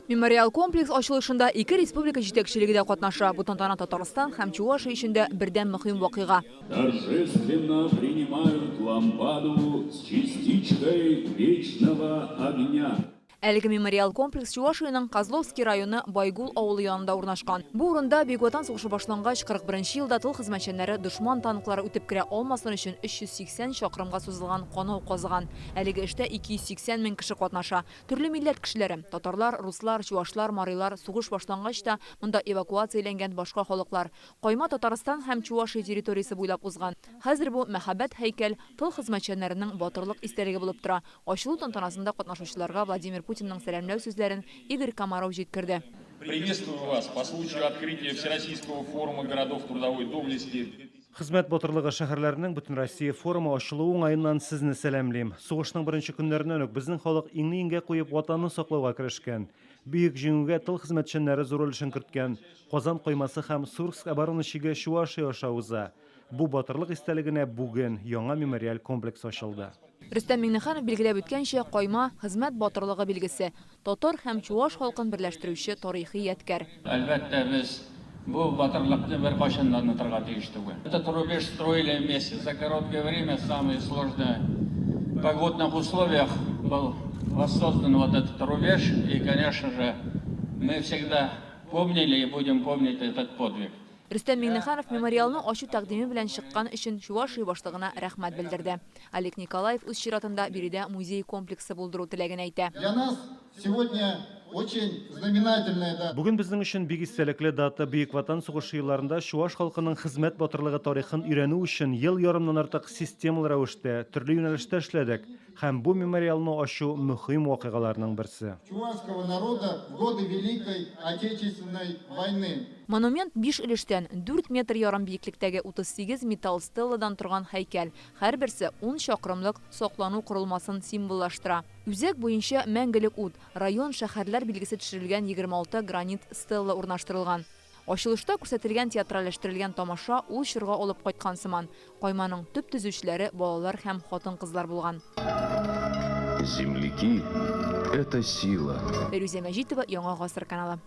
Мемориал комплекс ачылышында ике республика җитәкчелеге дә катнаша. Бу тантана Татарстан һәм Чувашия өчен бердәм мөһим вакыйга. Торжественно принимают лампаду с частичкой вечного огня. Әлеге мемориал комплекс Чувашиянең Козловский районы Байгул авылы янында урнашкан. Бу урында Бөек Ватан сугышы башлангач 41 елда тыл хезмәтчәннәре дошман танклары үтеп керә алмасын өчен 380 чакрымга сузылган канау казыган. Әлеге эштә 280 мең кеше катнаша. Төрле милләт кешеләре, татарлар, руслар, чуашлар, марилар, сугыш башлангач та монда эвакуацияләнгән башка халыклар. Кайма Татарстан һәм Чувашия территориясе буйлап узган. Хәзер бу мәхәббәт һәйкәл тыл хезмәтчәннәренең батырлык истәлеге булып тора. Ачылу тантанасында катнашучыларга Владимир Путинның сәламләү сүзләрен Игорь Комаров җиткерде. Приветствую вас по случаю открытия Всероссийского форума городов трудовой доблести. Хезмәт батырлыгы шәһәрләренең бөтен Россия форумы ачылу уңаеннан сезне сәламлыйм. Сугышның беренче көннәреннән үк безнең халык иңне-иңгә куеп ватанны саклауга керешкән. Бөек җиңүгә тыл хезмәтчәннәре зур өлешен керткән. Казан каймасы һәм Сурск оборончыгы Чувашия аша уза. Бу батырлык истәлегенә бүген яңа мемориаль комплекс ачылды. Рөстәм Миңнеханов билгеләп үткәнчә, кайма хезмәт батырлыгы билгесе, татар һәм чуаш халкын берләштерүче тарихи ядкар. Әлбәттә без бу батырлыкны бер кашан онытырга тиеш түгел. Этот рубеж строили вместе за короткое время, в самых сложных погодных условиях был воссоздан вот этот рубеж, и, конечно же, мы всегда помнили и будем помнить этот подвиг. Рөстәм Миңнеханов мемориалны ачу тәкъдиме белән чыккан өчен Чувашия башлыгына рәхмәт белдерде. Олег Николаев үз чиратында биредә музей комплексы булдыру теләген әйтә. Для нас сегодня очень знаменательная дата. Бүген безнең өчен бик истәлекле дата. Бөек Ватан сугышы елларында Чуваш халкының хезмәт батырлыгы тарихын өйрәнү өчен ел ярымнан артык системалы рәвештә, төрле юнәлештә эшләдек. Һәм бу мемориалны ачу мөһим вакыйгаларның берсе. Чувашского народа в годы Великой Отечественной войны. Монумент 5 өлештән 4 метр ярым биклектәге 38 металл стелладан торган һәйкәл. Һәр берсе 10 чакрымлык саклану корылмасын символлаштыра. Үзәк буенча мәңгелек ут, район, шәһәрләр билгесе төшерелгән 26 гранит стелла урнаштырылган. Ачылышта күрсәтелгән театральләштерелгән тамаша ул чорга алып кайткан сыман. Кайманың төп төзүчеләре балалар һәм хатын-кызлар булган. Земляки – это сила. Фәрүзә Мәҗитова, Яңа гасыр каналы.